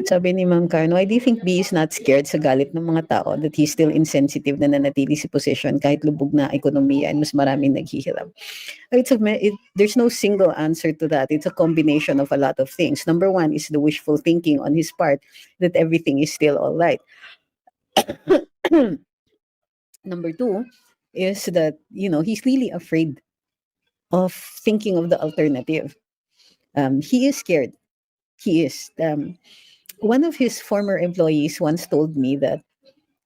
Sabi ni Ma'am Carno, I do think B is not scared sa galit ng mga tao that he's still insensitive na nanatili si position kahit lubog na ekonomiya and mas maraming naghihirap. There's no single answer to that. It's a combination of a lot of things. Number one is the wishful thinking on his part that everything is still all right. Number two is that, he's really afraid of thinking of the alternative. He is scared. He is. One of his former employees once told me that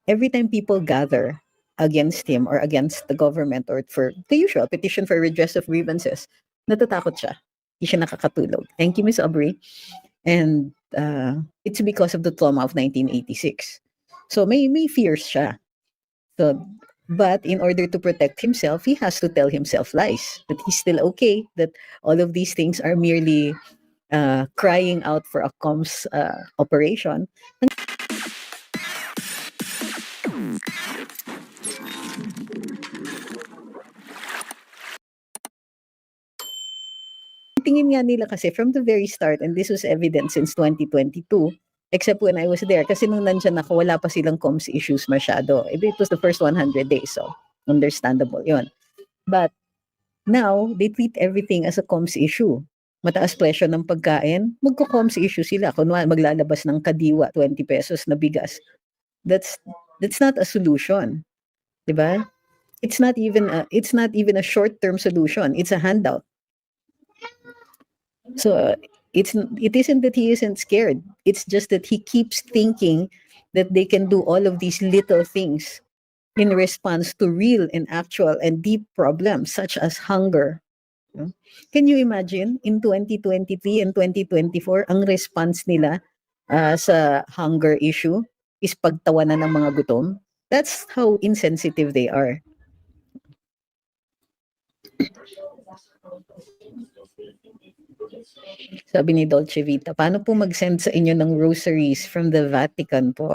every time people gather against him or against the government or for the usual petition for redress of grievances, natatakot siya. Hindi siya nakakatulog. Thank you, Miss Aubrey. And it's because of the trauma of 1986. So may fears siya. So, but in order to protect himself, he has to tell himself lies, that he's still okay, that all of these things are merely crying out for a comms operation. Tingin nga nila kasi from the very start, and this was evident since 2022, except when I was there, kasi nung nandyan ako, wala pa silang comms issues masyado. It was the first 100 days, so understandable yon. But now, they treat everything as a comms issue. Mataas presyo ng pagkain, magko-comms issue sila. Kunwari, maglalabas ng kadiwa, 20 pesos na bigas. That's not a solution. Diba? It's not even a short-term solution. It's a handout. So it isn't that he isn't scared. It's just that he keeps thinking that they can do all of these little things in response to real and actual and deep problems such as hunger. Can you imagine in 2023 and 2024 ang response nila sa hunger issue is pagtawanan ng mga gutom? That's how insensitive they are. Sabi ni Dolce Vita, paano po mag-send sa inyo ng rosaries from the Vatican po?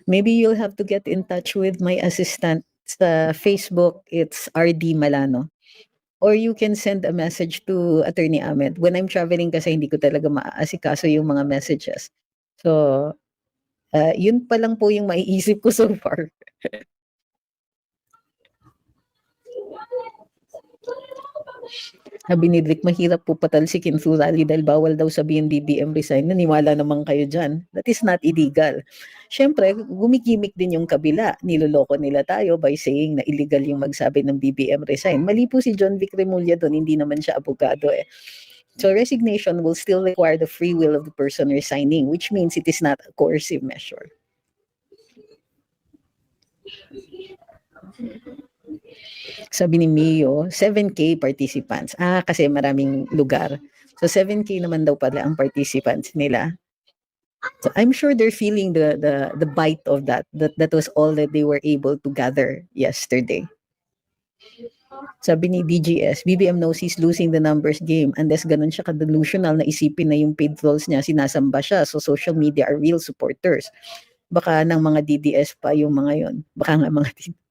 Maybe you'll have to get in touch with my assistant sa Facebook. It's RD Malano. Or you can send a message to Attorney Ahmed. When I'm traveling kasi hindi ko talaga maaasikaso yung mga messages. So, yun pa lang po yung maiisip ko so far. Sabi ni Rick, mahirap po patalsikin through rally dahil bawal daw sabihin BBM resign. Naniwala naman kayo dyan. That is not illegal. Siyempre, gumigimik din yung kabila. Niloloko nila tayo by saying na illegal yung magsabi ng BBM resign. Mali po si John Vic Remulla doon, hindi naman siya abogado eh. So resignation will still require the free will of the person resigning, which means it is not a coercive measure. Sabi ni Mio, 7K participants. Kasi maraming lugar. So 7K naman daw pala ang participants nila. So I'm sure they're feeling the bite of that. That was all that they were able to gather yesterday. Sabi ni DGS, BBM knows he's losing the numbers game unless ganun siya ka-delusional na isipin na yung paid trolls niya, sinasamba siya. So social media are real supporters. Baka ng mga DDS pa yung mga yon. Baka nga mga DDS.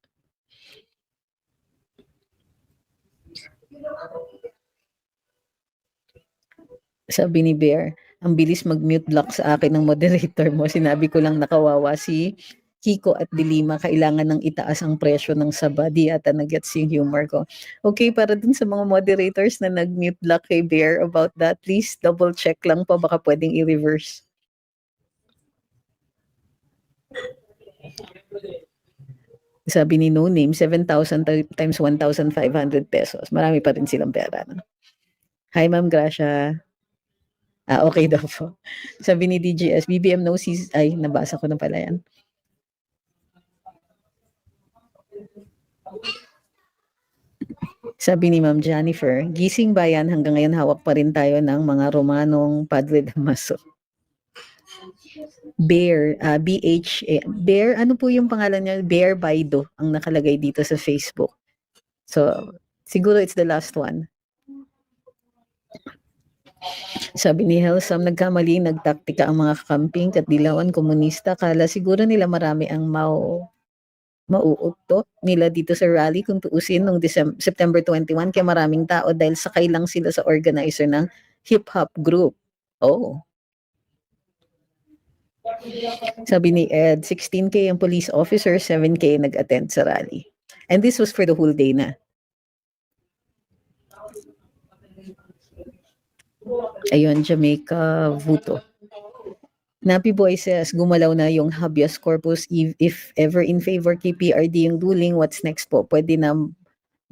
Sabi ni Bear, ang bilis mag-mute block sa akin ng moderator mo. Sinabi ko lang nakawawa si Kiko at Dilima, kailangan ng itaas ang presyo ng saba. Di ata nag-gets yung humor ko. Okay, para dun sa mga moderators na nag-mute block kay Bear about that, please double check lang po, baka pwedeng i-reverse. Sabi ni No Name, 7,000 times 1,500 pesos. Marami pa rin silang pera. No? Hi, Ma'am Gracia. Okay daw po. Sabi ni DGS, BBM knows he's... Ay, nabasa ko na pala yan. Sabi ni Ma'am Jennifer, gising bayan, hanggang ngayon hawak pa rin tayo ng mga Romanong Padre Damaso. Bear, Bear, ano po yung pangalan niya? Bear Baido, ang nakalagay dito sa Facebook. So, siguro it's the last one. Sabi ni Helsam, nagkamali, nagtaktika ang mga kakamping, Katdilawan, komunista. Kala siguro nila marami ang mauukto nila dito sa rally kung tuusin noong September 21, kaya maraming tao dahil sakay lang sila sa organizer ng hip-hop group. Oh. Sabi ni Ed, 16K ang police officer, 7K nag-attend sa rally. And this was for the whole day na. Ayun, Jamaica Vuto. Nappy Boy says, gumalaw na yung habeas corpus if ever in favor kay PRD yung ruling, what's next po? Pwede na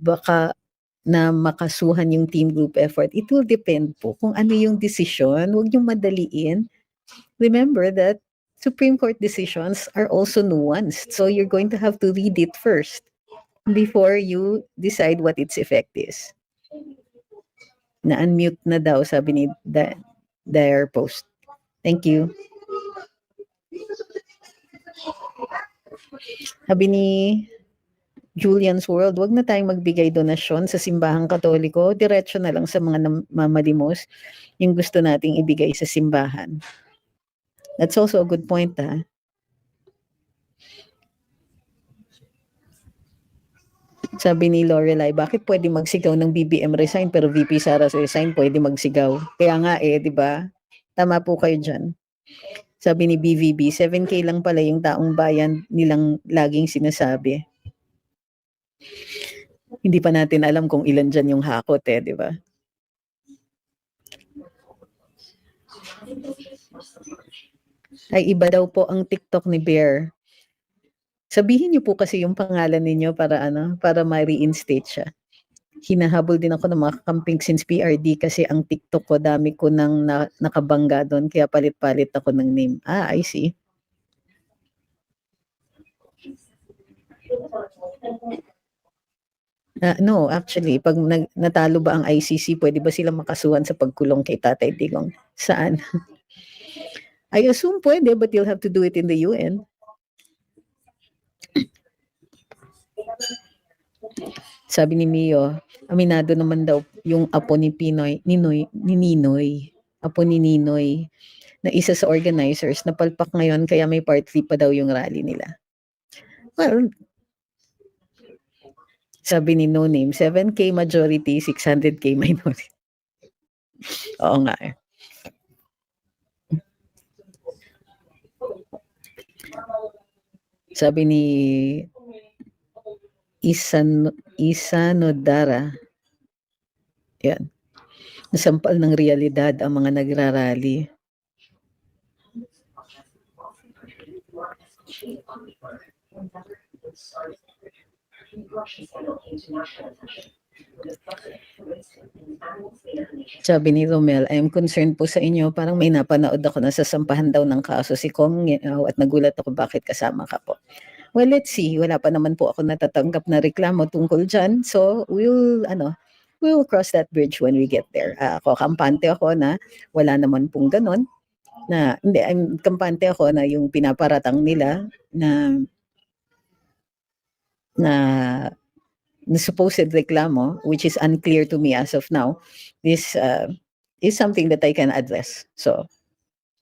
baka na makasuhan yung team group effort. It will depend po kung ano yung decision. Huwag yung madaliin. Remember that Supreme Court decisions are also nuanced. So you're going to have to read it first before you decide what its effect is. Na-unmute na daw, sabi ni Dare Post. Thank you. Sabi ni Julian's World, wag na tayong magbigay donasyon sa simbahang katoliko, diretso na lang sa mga mamalimos yung gusto nating ibigay sa simbahan. That's also a good point, ha? Sabi ni Lorelai, bakit pwede magsigaw ng BBM resign pero VP Sara resign pwede magsigaw? Kaya nga di ba? Tama po kayo dyan. Sabi ni BVB, 7K lang pala yung taong bayan nilang laging sinasabi. Hindi pa natin alam kung ilan dyan yung hakot di ba? Ay, iba daw po ang TikTok ni Bear. Sabihin niyo po kasi yung pangalan ninyo para ma-reinstate siya. Hinahabol din ako ng mga kakamping since PRD kasi ang TikTok ko, dami ko nang nakabangga doon, kaya palit-palit ako ng name. I see. No, actually, pag natalo ba ang ICC, pwede ba sila makasuhan sa pagkulong kay Tatay Digong? Saan? I assume pwede, but you'll have to do it in the UN. Sabi ni Mio, aminado naman daw yung apo ni Ninoy, apo ni Ninoy, na isa sa organizers, na palpak ngayon kaya may part 3 pa daw yung rally nila. Well, sabi ni No Name, 7K majority, 600K minority. Oo nga Sabi ni Isanodara, yan, nasampal ng realidad ang mga nagrarally. Sabi ni Romel, I am concerned po sa inyo, parang may napanood ako na sasampahan daw ng kaso si Kong at nagulat ako bakit kasama ka po. Well, let's see. Wala pa naman po ako natatanggap na reklamo tungkol dyan. So, we'll cross that bridge when we get there. Ako, kampante ako na wala naman pong ganon. Kampante ako na yung pinaparatang nila na supposed reklamo, which is unclear to me as of now, is something that I can address. So,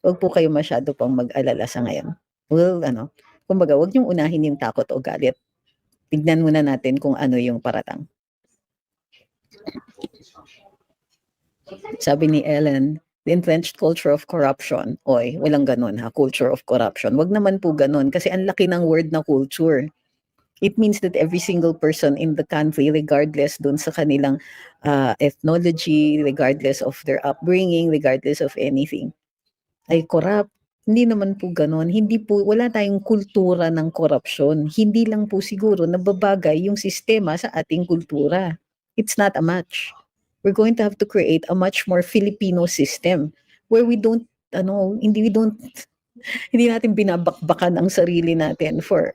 huwag po kayo masyado pang mag-alala sa ngayon. Kumbaga, huwag niyong unahin yung takot o galit. Tignan muna natin kung ano yung paratang. Sabi ni Ellen, the entrenched culture of corruption. Oy, walang ganun ha, culture of corruption. Wag naman po ganun kasi ang laki ng word na culture. It means that every single person in the country, regardless dun sa kanilang ethnology, regardless of their upbringing, regardless of anything, ay corrupt. Hindi naman po ganon. Wala tayong kultura ng korupsyon. Hindi lang po siguro nababagay yung sistema sa ating kultura. It's not a match. We're going to have to create a much more Filipino system where hindi natin binabakbakan ang sarili natin for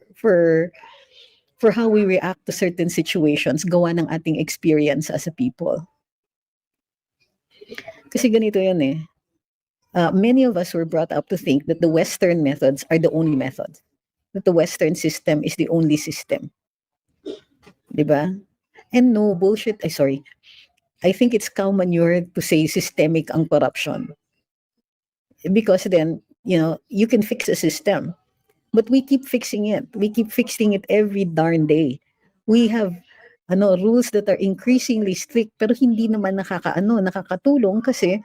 how we react to certain situations gawa ng ating experience as a people. Kasi ganito yan many of us were brought up to think that the Western methods are the only methods. That the Western system is the only system. Diba? And no, bullshit. I think it's cow manure to say systemic ang corruption. Because then, you can fix a system. But we keep fixing it. We keep fixing it every darn day. We have rules that are increasingly strict pero hindi naman nakakatulong kasi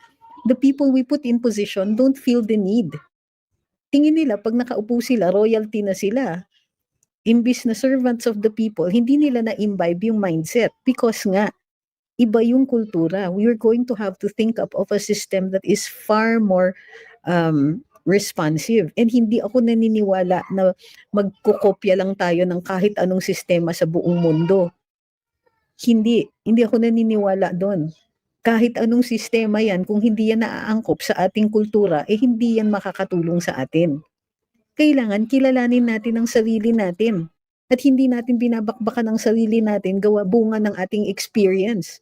the people we put in position don't feel the need. Tingin nila pag nakaupo sila, royalty na sila. Imbis na servants of the people, hindi nila na-imbibe yung mindset because nga, iba yung kultura. We're going to have to think up of a system that is far more responsive. And hindi ako naniniwala na magkukopya lang tayo ng kahit anong sistema sa buong mundo. Hindi ako naniniwala doon. Kahit anong sistema yan, kung hindi yan naaangkop sa ating kultura, hindi yan makakatulong sa atin. Kailangan kilalanin natin ang sarili natin. At hindi natin binabakbakan ang sarili natin gawa bunga ng ating experience.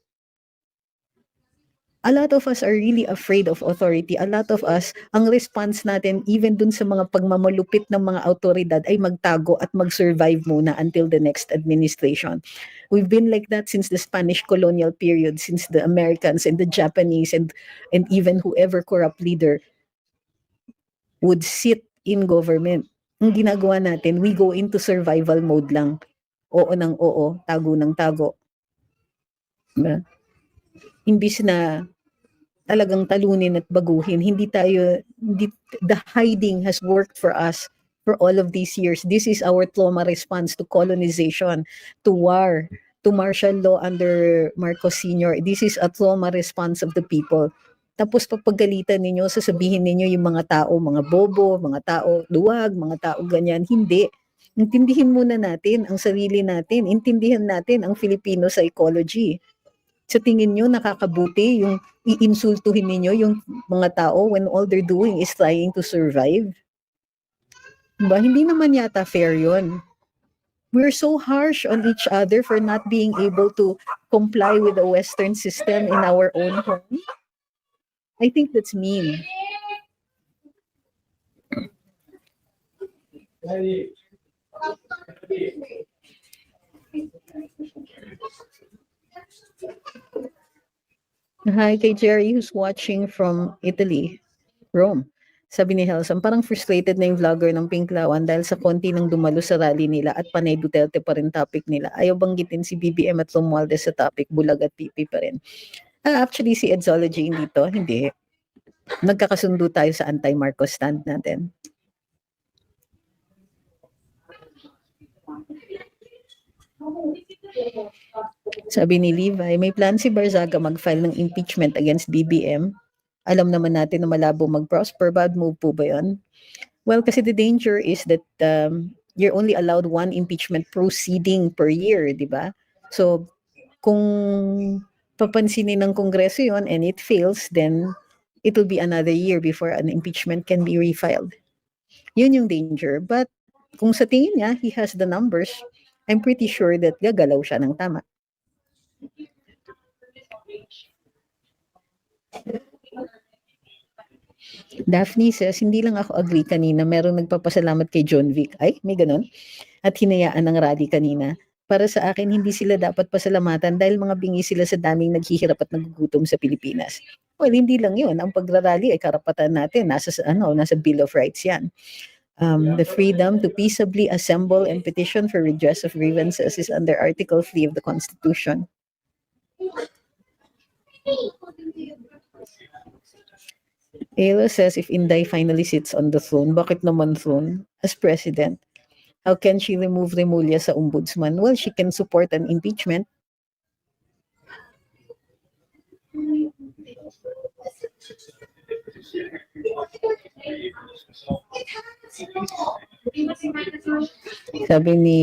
A lot of us are really afraid of authority. A lot of us, ang response natin, even dun sa mga pagmamalupit ng mga autoridad, ay magtago at mag-survive muna until the next administration. We've been like that since the Spanish colonial period, since the Americans and the Japanese and even whoever corrupt leader would sit in government. Ang ginagawa natin, we go into survival mode lang. Oo ng oo, tago ng tago. Diba? Imbis na talagang talunin at baguhin, the hiding has worked for us for all of these years. This is our trauma response to colonization, to war, to martial law under Marcos Sr. This is a trauma response of the people. Tapos papagalitan ninyo, sasabihin ninyo yung mga tao, mga bobo, mga tao duwag, mga tao ganyan. Hindi. Intindihin muna natin ang sarili natin. Intindihan natin ang Filipino psychology. Sa tingin nyo, nakakabuti yung iinsultuhin ninyo yung mga tao when all they're doing is trying to survive? Diba? Hindi naman yata fair yun. We're so harsh on each other for not being able to comply with the Western system in our own home. I think that's mean. Hi kay Jerry who's watching from Italy, Rome. Sabi ni Helson, parang frustrated na yung vlogger ng Pinklawan dahil sa konti ng dumalo sa rally nila at Panay Duterte pa rin topic nila. Ayaw banggitin si BBM at Romualdez sa topic, bulag at PP pa rin. Actually, si Edzology hindi. Nagkakasundo tayo sa anti-Marcos stand natin. Sabi ni Levi, may plan si Barzaga mag-file ng impeachment against BBM. Alam naman natin na malabo mag-prosper. Bad move po ba yun? Well, kasi the danger is that you're only allowed one impeachment proceeding per year, di ba? So, kung papansinin ng Kongreso yon and it fails, then it will be another year before an impeachment can be refiled. Yun yung danger. But kung sa tingin niya, he has the numbers, I'm pretty sure that gagalaw siya ng tama. Daphne says, hindi lang ako agree kanina, merong nagpapasalamat kay John Vic. Ay, may ganun. At hinayaan ng rally kanina. Para sa akin, hindi sila dapat pasalamatan dahil mga bingi sila sa daming naghihirap at nagugutom sa Pilipinas. Well, hindi lang yun. Ang pagrarally ay karapatan natin. Nasa Bill of Rights yan. The freedom to peaceably assemble and petition for redress of grievances is under Article 3 of the Constitution. Ayla says, if Inday finally sits on the throne, bakit naman throne? As president, how can she remove Remulla sa ombudsman? Well, she can support an impeachment. Sabi ni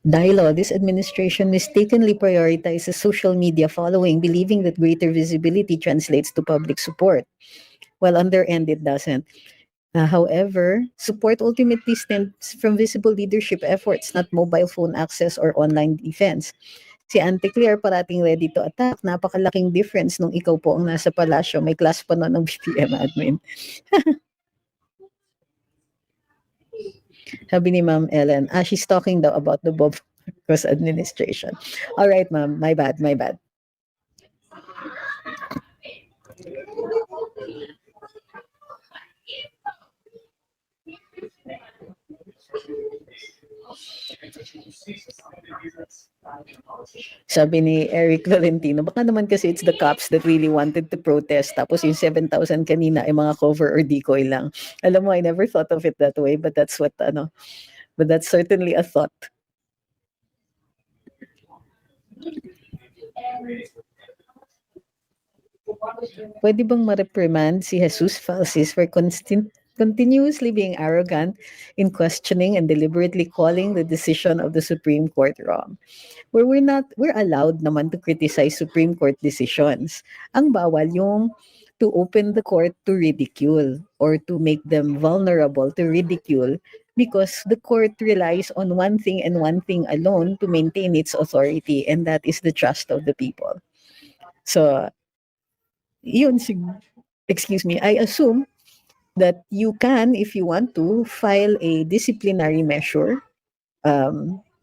Dilo, this administration mistakenly prioritizes social media following, believing that greater visibility translates to public support. Well, on their end, it doesn't. However, support ultimately stems from visible leadership efforts, not mobile phone access or online defense. Si Auntie Claire parating ready to attack. Napakalaking difference nung ikaw po ang nasa palasyo. May class pa noon ng BPM admin. Sabi ni Ma'am Ellen, she's talking daw about the Bob Marcos administration. All right, ma'am. My bad. Sabi ni Eric Florentino, baka naman kasi it's the cops that really wanted to protest. Tapos yung 7,000 kanina ay mga cover or decoy lang. Alam mo, I never thought of it that way, but that's but that's certainly a thought. Pwede bang ma-reprimand si Jesus Falsis for continuously being arrogant in questioning and deliberately calling the decision of the Supreme Court wrong? Where we're allowed naman to criticize Supreme Court decisions. Ang bawal yung to open the court to ridicule or to make them vulnerable to ridicule because the court relies on one thing and one thing alone to maintain its authority, and that is the trust of the people. So, yun, excuse me, I assume that you can, if you want to, file a disciplinary measure,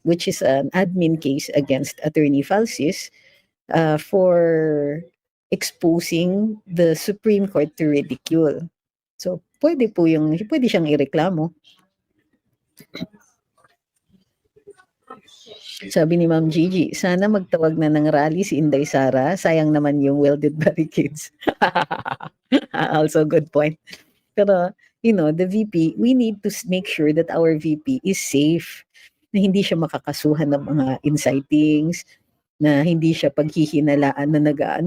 which is an admin case against Attorney Falsis, for exposing the Supreme Court to ridicule. So, pwede siyang ireklamo. Sabi ni Ma'am Gigi, sana magtawag na ng rally si Inday Sara. Sayang naman yung welded barricades. Also, good point. Pero, the VP, we need to make sure that our VP is safe. Na hindi siya makakasuhan ng mga incitings, na hindi siya paghihinalaan na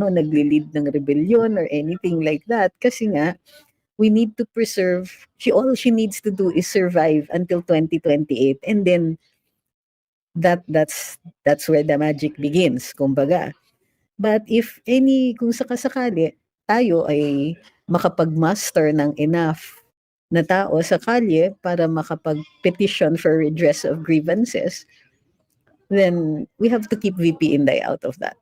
nagli-lead ng rebellion or anything like that. Kasi nga, we need to preserve, all she needs to do is survive until 2028, and then that's where the magic begins, kumbaga. But kung sakasakali, tayo ay makapag-muster ng enough na tao sa kalye para makapag-petition for redress of grievances, then we have to keep VP Inday out of that.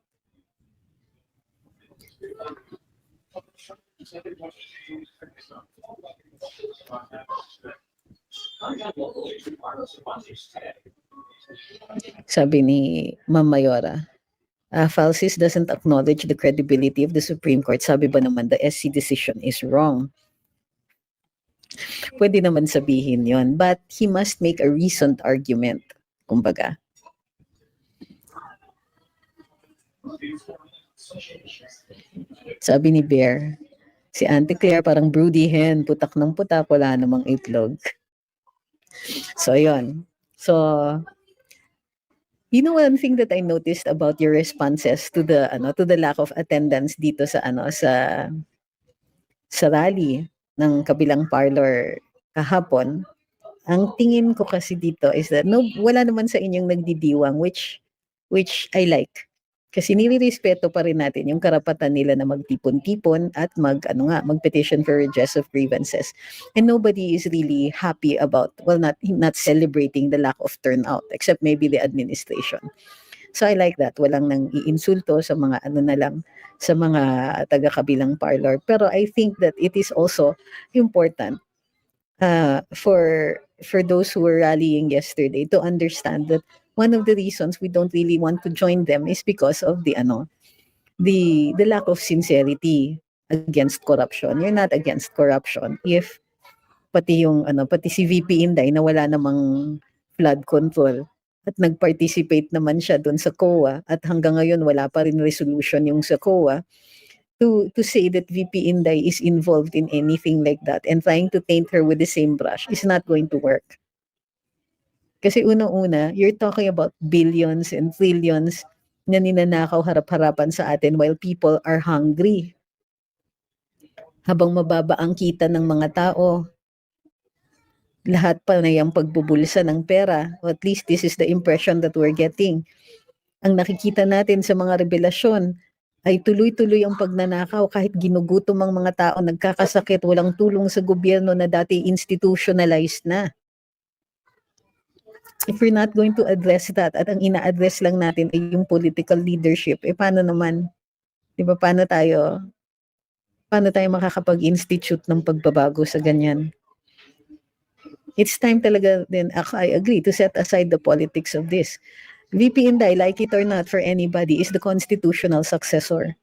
Sabi ni Ma'am Mayora, Falsis doesn't acknowledge the credibility of the Supreme Court. Sabi ba naman, the SC decision is wrong. Pwede naman sabihin yon, but he must make a reasoned argument, kumbaga. Sabi ni Bear, si Auntie Claire parang broody hen, putak ng putak, wala namang itlog. So, yun. So, one thing that I noticed about your responses to the lack of attendance dito sa rally ng kabilang parlor kahapon, ang tingin ko kasi dito is that wala naman sa inyong nagdidiwang, which I like. Kasi nilirespeto pa rin natin yung karapatan nila na magtipon-tipon at mag-petition for redress of grievances. And nobody is really happy about, not celebrating the lack of turnout, except maybe the administration. So I like that. Walang nang iinsulto sa mga sa mga taga-kabilang parlor. Pero I think that it is also important for those who were rallying yesterday to understand that one of the reasons we don't really want to join them is because of the lack of sincerity against corruption. You're not against corruption if pati si VP Inday na wala namang flood control at nag-participate naman siya doon sa COA at hanggang ngayon wala pa rin resolution yung sa COA, to say that VP Inday is involved in anything like that and trying to paint her with the same brush is not going to work. Kasi unang-una, you're talking about billions and trillions na ninanakaw harap-harapan sa atin while people are hungry. Habang mababa ang kita ng mga tao, lahat pa na yung pagbubulsa ng pera. Or at least this is the impression that we're getting. Ang nakikita natin sa mga revelasyon ay tuloy-tuloy ang pagnanakaw kahit ginugutom ang mga tao, nagkakasakit, walang tulong sa gobyerno na dati institutionalized na. If we're not going to address that at ang ina-address lang natin ay yung political leadership, paano naman? Di ba, paano tayo makakapag-institute ng pagbabago sa ganyan? It's time talaga then, I agree, to set aside the politics of this. VP Inday, like it or not, for anybody, is the constitutional successor.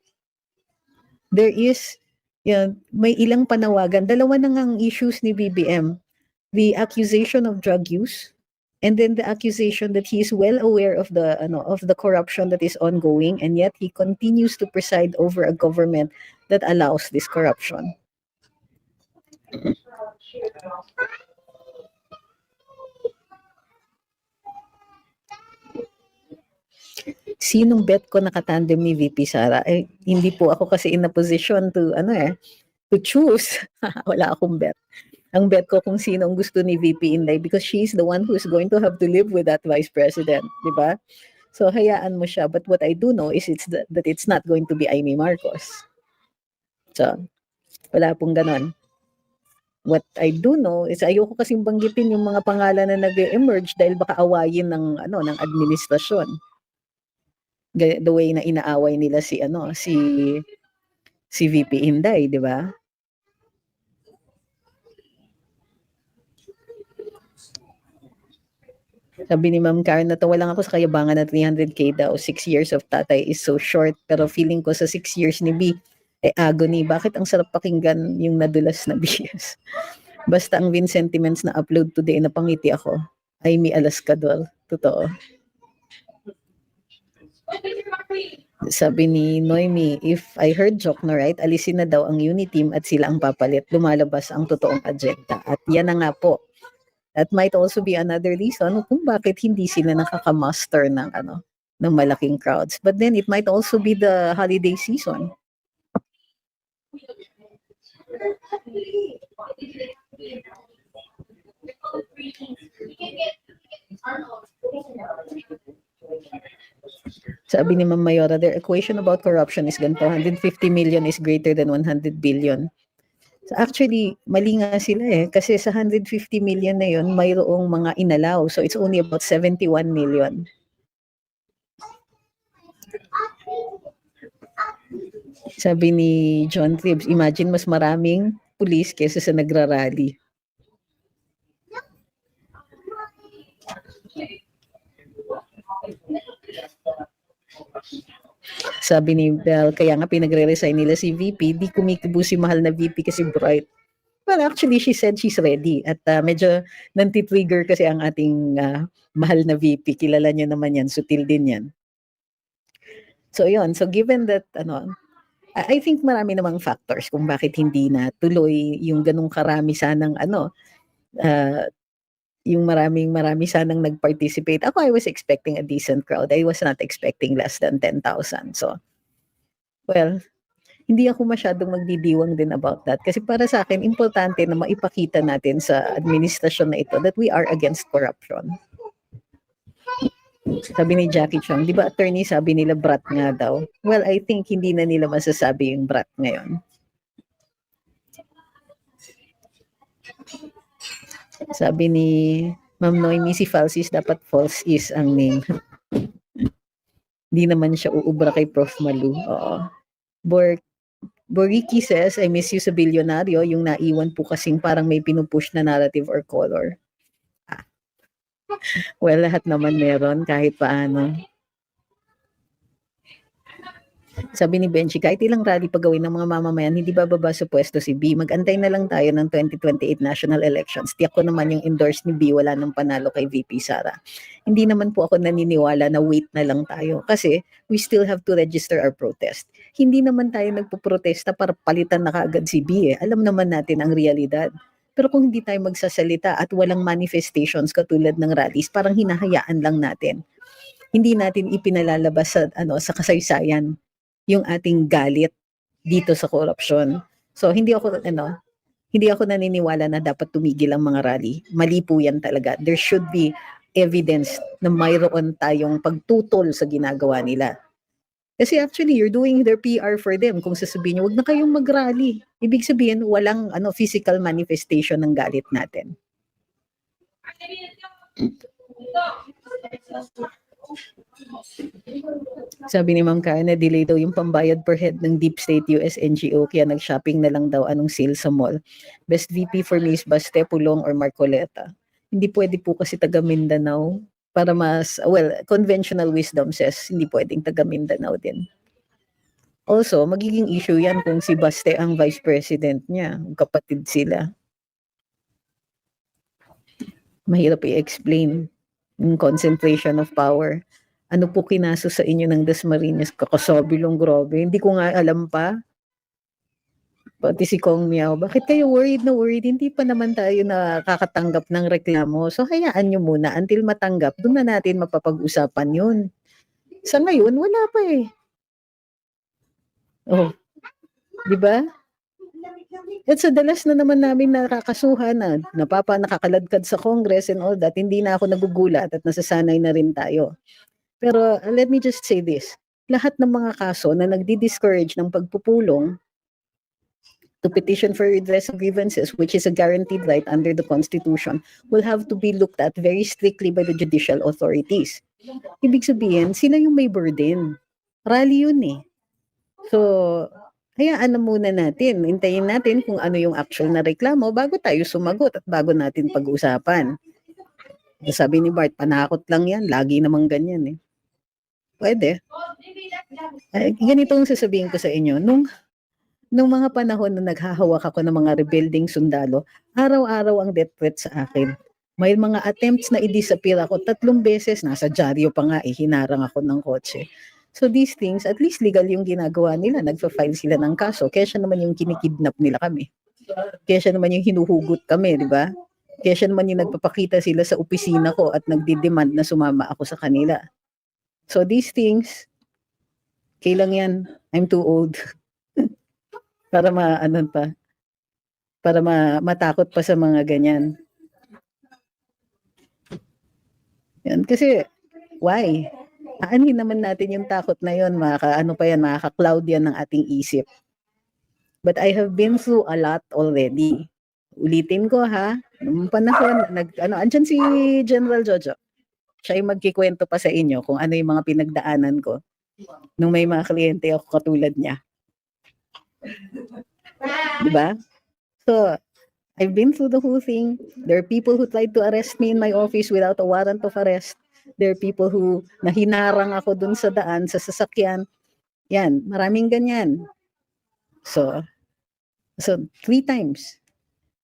There is, may ilang panawagan. Dalawa na ngang issues ni BBM. The accusation of drug use And then the accusation that he is well aware of the corruption that is ongoing, and yet he continues to preside over a government that allows this corruption. Sinong bet ko nakatandem ni VP Sara? Hindi po ako kasi in a position to to choose. Wala akong bet. Ang bet ko kung sino ang gusto ni VP Inday, because she's the one who's going to have to live with that vice president, di ba? So hayaan mo siya. But what I do know is that it's not going to be Amy Marcos. So wala pong ganon. What I do know is ayoko kasing banggitin yung mga pangalan na nag-emerge dahil baka awayin ng ng administrasyon. The way na inaaway nila si VP Inday, di ba? Sabi ni Ma'am Karen, natawa lang ako sa kayabangan na 300K daw. 6 years of tatay is so short. Pero feeling ko sa 6 years ni B, agony. Bakit ang sarap pakinggan yung nadulas na BS? Basta ang Vin sentiments na upload today, napangiti ako. Ay, mi Alaskador. Totoo. Sabi ni Noemi, if I heard Jokno right, alisin na daw ang Uniteam at sila ang papalit. Lumalabas ang totoong agenda. At yan na nga po. That might also be another reason kung bakit hindi sila nakaka-muster ng ng malaking crowds. But then it might also be the holiday season. Sabi ni Ma'am Mayora, their equation about corruption is ganito, 150 million is greater than 100 billion. So actually, mali nga sila kasi sa 150 million na yun, mayroong mga inalaw. So it's only about 71 million. Sabi ni John Tribbs, imagine mas maraming pulis kesa sa nagrarally. Sabi ni Bell, kaya nga pinagre-resign nila si VP, di kumikibo si mahal na VP kasi bright. Well, actually, she said she's ready. At medyo nanti-trigger kasi ang ating mahal na VP. Kilala niyo naman yan, sutil din yan. So yun, so given that, I think marami namang factors kung bakit hindi na tuloy yung ganung karami sanang yung marami sanang nag-participate. Ako, I was expecting a decent crowd. I was not expecting less than 10,000. So, well, hindi ako masyadong magdidiwang din about that. Kasi para sa akin, importante na maipakita natin sa administrasyon na ito that we are against corruption. Sabi ni Jackie Chong, di ba attorney sabi nila brat nga daw? Well, I think hindi na nila masasabi yung brat ngayon. Sabi ni Ma'am Noemi, si Falsis dapat false is ang name. Hindi naman siya uubra kay Prof. Malu. Oo. Boriki says, I miss you sa bilyonaryo, yung naiwan po kasing parang may pinupush na narrative or color. Well, lahat naman meron kahit paano. Sabi ni Benji, kahit ilang rally pagawin ng mga mamamayan, hindi bababa sa pwesto si B. Mag-antay na lang tayo ng 2028 national elections. Tiyak ko naman yung endorse ni B, wala nang panalo kay VP Sara. Hindi naman po ako naniniwala na wait na lang tayo kasi we still have to register our protest. Hindi naman tayo nagpo-protesta para palitan na kaagad si B. Alam naman natin ang realidad. Pero kung hindi tayo magsasalita at walang manifestations katulad ng rallies, parang hinahayaan lang natin. Hindi natin ipinalalabas sa kasaysayan yung ating galit dito sa korupsyon. So hindi ako naniniwala na dapat tumigil ang mga rally. Mali po yan talaga. There should be evidence na mayroon tayong pagtutol sa ginagawa nila. Kasi actually, you're doing their PR for them. Kung sasabihin nyo, wag na kayong mag-rally. Ibig sabihin, walang physical manifestation ng galit natin. Sabi ni Ma'am Karen, na-delay daw yung pambayad per head ng Deep State US NGO, kaya nag-shopping na lang daw anong sale sa mall. Best VP for me is Baste, Pulong, or Marcoleta. Hindi pwede po kasi taga Mindanao para conventional wisdom says hindi pwedeng taga Mindanao din. Also, magiging issue yan kung si Baste ang vice president niya, kapatid sila. Mahirap i-explain. yung concentration of power. Ano po kinaso sa inyo ng Dasmariñas? Kakasabi lang, grabe. Hindi ko nga alam pa. Pati si Kong Miao, bakit kayo worried na worried? Hindi pa naman tayo nakakatanggap ng reklamo. So hayaan nyo muna until matanggap, doon na natin mapapag-usapan yun. Sa ngayon, wala pa eh. Oh, di ba? At sa dalas na naman namin nakakasuhan na nakakaladkad sa Congress and all that, hindi na ako nagugulat at nasasanay na rin tayo. Pero let me just say this, lahat ng mga kaso na nagdi-discourage ng pagpupulong to petition for redress of grievances, which is a guaranteed right under the Constitution, will have to be looked at very strictly by the judicial authorities. Ibig sabihin, sila yung may burden. Rally yun eh. So, hayaan na muna natin. Hintayin natin kung ano yung actual na reklamo bago tayo sumagot at bago natin pag-usapan. Sabi ni Bart, panakot lang yan. Lagi namang ganyan eh. Pwede. Ganito ang sasabihin ko sa inyo. Nung mga panahon na naghahawak ako ng mga rebuilding sundalo, araw-araw ang death threat sa akin. May mga attempts na i-disappear ako 3 beses. Nasa dyaryo pa nga, hinarang ako ng kotse. So these things, at least legal yung ginagawa nila. Nagpa-file sila ng kaso. Kesa naman yung kinikidnap nila kami. Kesa naman yung hinuhugot kami, di ba? Kesa naman yung nagpapakita sila sa opisina ko at nagdi-demand na sumama ako sa kanila. So these things, kailang yan. I'm too old. Para matakot pa sa mga ganyan. Yan. Kasi, why? Aanhin naman natin yung takot na yun, makaka-cloud yan ng ating isip. But I have been through a lot already. Ulitin ko ha, nung panahon, andyan si General Jojo. Siya yung magkikwento pa sa inyo kung ano yung mga pinagdaanan ko nung may mga kliyente ako katulad niya. Diba? So, I've been through the whole thing. There are people who tried to arrest me in my office without a warrant of arrest. There are people who nahinarang ako dun sa daan, sa sasakyan. Yan, maraming ganyan. So 3 times.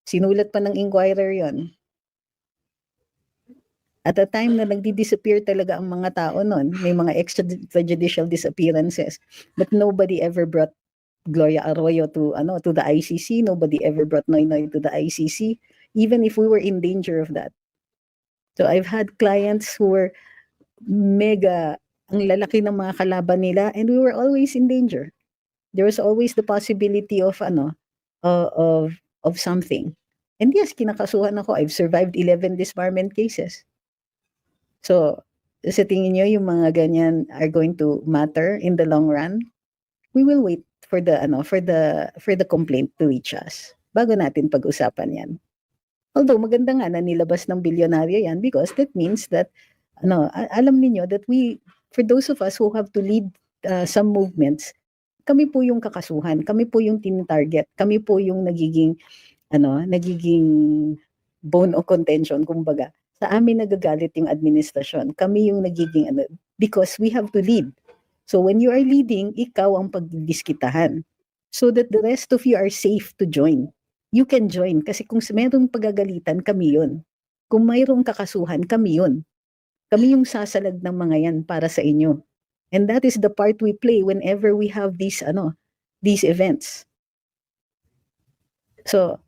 Sinulat pa ng inquirer yon. At the time na nagdi-disappear talaga ang mga tao nun, may mga extrajudicial disappearances. But nobody ever brought Gloria Arroyo to the ICC. Nobody ever brought Noynoy to the ICC, even if we were in danger of that. So I've had clients who were mega, ang lalaki ng mga kalaban nila, and we were always in danger. There was always the possibility of something. And yes, kinakasuhan ako. I've survived 11 disbarment cases. So, sa tingin nyo yung mga ganyan are going to matter in the long run? We will wait for the complaint to reach us bago natin pag-usapan yan. Although maganda nga na nilabas ng bilyonaryo yan because that means that alam niyo that for those of us who have to lead some movements, kami po yung kakasuhan, kami po yung tinatarget, kami po yung nagiging bone of contention, kumbaga. Sa amin nagagalit yung administrasyon. Kami yung nagiging because we have to lead. So when you are leading, ikaw ang pagdiskitahan. So that the rest of you are safe to join. You can join kasi kung mayroong pagagalitan, kami yun. Kung mayroong kakasuhan, kami yun. Kami yung sasalag ng mga yan para sa inyo. And that is the part we play whenever we have these events. So,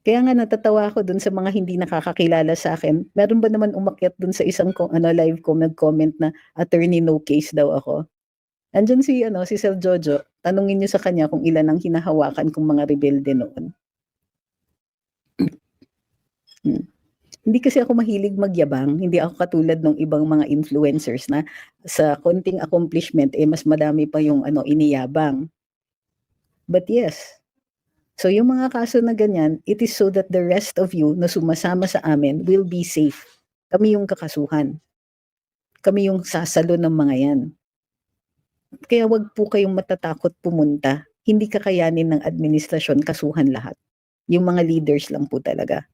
kaya nga natatawa ako dun sa mga hindi nakakakilala sa akin. Meron ba naman umakyat dun sa isang live ko, nag-comment na attorney no case daw ako. Andyan si Sir Jojo, tanungin niyo sa kanya kung ilan ang hinahawakan kong mga rebelde noon. Hindi kasi ako mahilig magyabang. Hindi ako katulad ng ibang mga influencers na sa konting accomplishment mas madami pa yung iniyabang. But yes. So yung mga kaso na ganyan, it is so that the rest of you na sumasama sa amin will be safe. Kami yung kakasuhan. Kami yung sasalo ng mga yan. Kaya wag po kayong matatakot pumunta. Hindi kakayanin ng administrasyon kasuhan lahat. Yung mga leaders lang po talaga.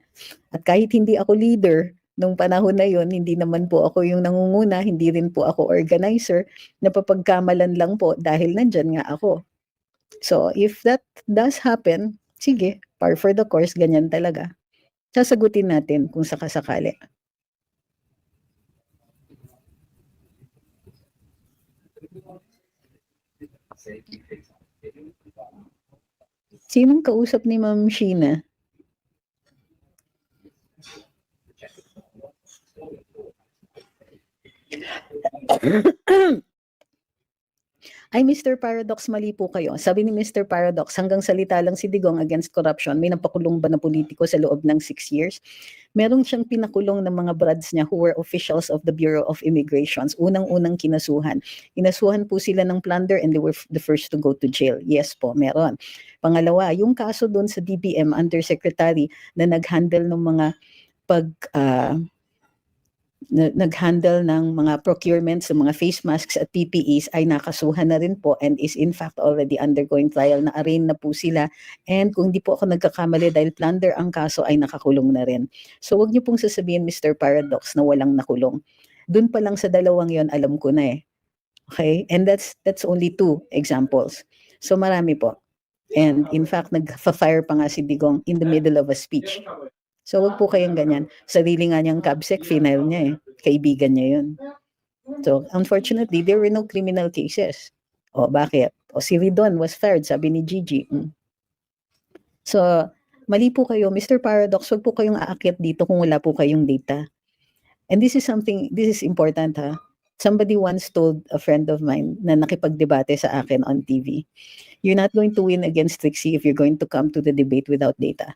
At kahit hindi ako leader, nung panahon na yon, hindi naman po ako yung nangunguna, hindi rin po ako organizer, napapagkamalan lang po dahil nandyan nga ako. So, if that does happen, sige, par for the course, ganyan talaga. Sasagutin natin kung sakasakali. Sinong kausap ni Ma'am Sheena? Ay, Mr. Paradox, mali po kayo. Sabi ni Mr. Paradox, hanggang salita lang si Digong against corruption. May napakulong ba na politiko sa loob ng 6 years? Meron siyang pinakulong ng mga brads niya who were officials of the Bureau of Immigrations. Unang-unang kinasuhan. Inasuhan po sila ng plunder and they were the first to go to jail. Yes po, meron. Pangalawa, yung kaso doon sa DBM Undersecretary na nag-handle ng mga nag-handle ng mga procurement sa mga face masks at PPEs ay nakasuhan na rin po and is in fact already undergoing trial. Na-arraign na po sila, and kung di po ako nagkakamali dahil plunder ang kaso ay nakakulong na rin. So wag niyo pong sasabihin, Mr. Paradox, na walang nakulong. Doon pa lang sa dalawang yon alam ko na eh. Okay? And that's only 2 examples. So marami po. And in fact, nag-fire pa nga si Digong in the middle of a speech. So wag po kayong ganyan. Sarili nga niyang CABSEC, final niya eh. Kaibigan niya yun. So unfortunately, there were no criminal cases. O bakit? O si Ridon was fired, sabi ni Gigi. So mali po kayo, Mr. Paradox, wag po kayong aakyat dito kung wala po kayong data. And this is important ha. Somebody once told a friend of mine na nakipagdebate sa akin on TV, you're not going to win against Trixie if you're going to come to the debate without data.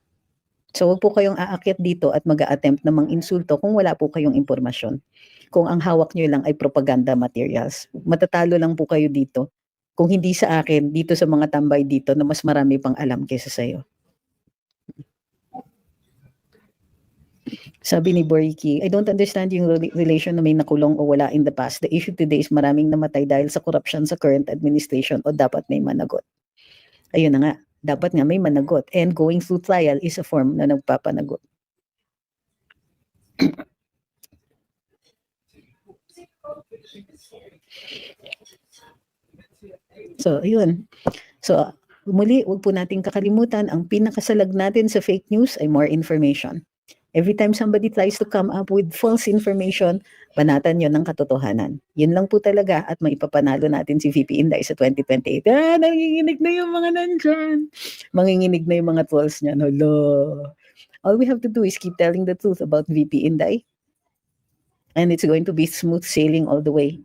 So wag po kayong aakyat dito at mag-a-attempt na mang-insulto kung wala po kayong impormasyon. Kung ang hawak nyo lang ay propaganda materials. Matatalo lang po kayo dito. Kung hindi sa akin, dito sa mga tambay dito na mas marami pang alam kaysa sa'yo. Sabi ni Boriki, I don't understand yung relation na may nakulong o wala in the past. The issue today is maraming namatay dahil sa corruption sa current administration o dapat may managot. Ayun na nga. Dapat nga may managot, and going through trial is a form na nagpapanagot. So, ayun. So, muli, wag po nating kakalimutan, ang pinakasalag natin sa fake news ay more information. Every time somebody tries to come up with false information, banatan yon ng katotohanan. Yun lang po talaga, at maipapanalo natin si VP Inday sa 2028. Nanginginig na yung mga nandyan. Manginginig na yung mga trolls niyan. Hello. All we have to do is keep telling the truth about VP Inday. And it's going to be smooth sailing all the way.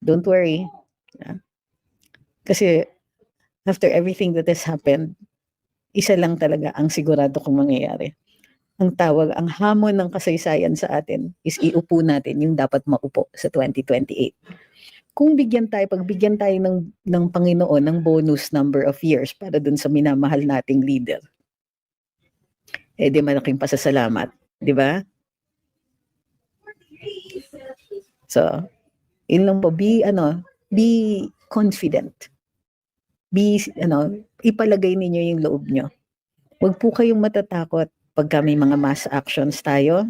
Don't worry. Yeah. Kasi after everything that has happened, isa lang talaga ang sigurado kung mangyayari. Ang tawag, ang hamon ng kasaysayan sa atin is iupo natin yung dapat maupo sa 2028. Kung pagbigyan tayo ng Panginoon ng bonus number of years para dun sa minamahal nating leader, eh di malaking pasasalamat, di ba? So, yun lang po, be confident. Ipalagay ninyo yung loob nyo. Huwag po kayong matatakot pagka may mga mass actions tayo.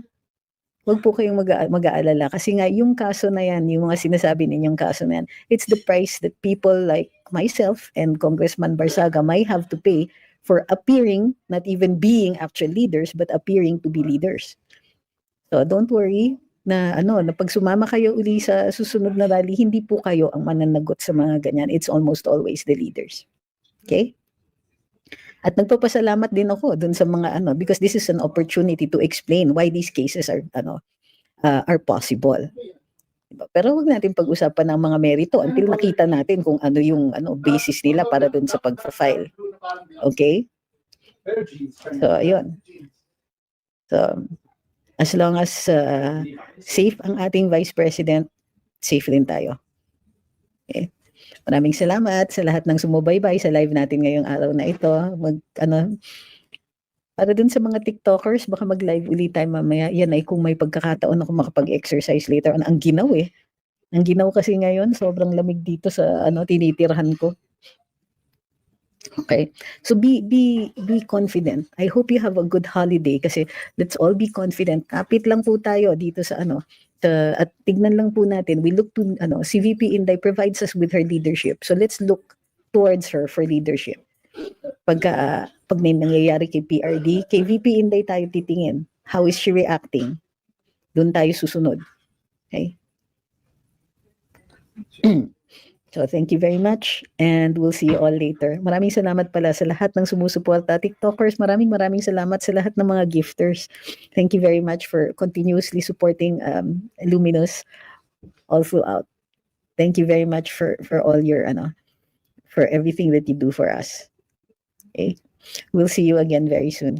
Huwag po kayong mag-aalala. Kasi nga, yung kaso na yan, yung mga sinasabi ninyong kaso na yan, it's the price that people like myself and Congressman Barsaga might have to pay for appearing, not even being actual leaders, but appearing to be leaders. So don't worry na pag sumama kayo uli sa susunod na rally, hindi po kayo ang mananagot sa mga ganyan. It's almost always the leaders. Okay? At nagpapasalamat din ako dun sa mga because this is an opportunity to explain why these cases are possible. Diba? Pero wag natin pag-usapan ng mga merito until nakita natin kung ano yung basis nila para dun sa pag-file. Okay? So, ayun. So, as long as safe ang ating Vice President, safe rin tayo. Okay? Maraming salamat sa lahat ng sumubaybay sa live natin ngayong araw na ito. Para dun sa mga TikTokers, baka mag-live ulit tayo mamaya. Yan ay kung may pagkakataon ako makapag-exercise later on. Ang ginaw eh. Ang ginaw kasi ngayon, sobrang lamig dito sa tinitirhan ko. Okay. So be confident. I hope you have a good holiday kasi let's all be confident. Kapit lang po tayo dito sa at tignan lang po natin. We look to si VP Inday provides us with her leadership. So let's look towards her for leadership. Pag may nangyayari kay PRD, kay VP Inday tayo titingin. How is she reacting? Doon tayo susunod. Okay? So thank you very much and we'll see you all later. Maraming salamat pala sa lahat ng sumusuporta. TikTokers, maraming salamat sa lahat ng mga gifters. Thank you very much for continuously supporting Luminous all throughout. Thank you very much for all your for everything that you do for us. Okay? We'll see you again very soon.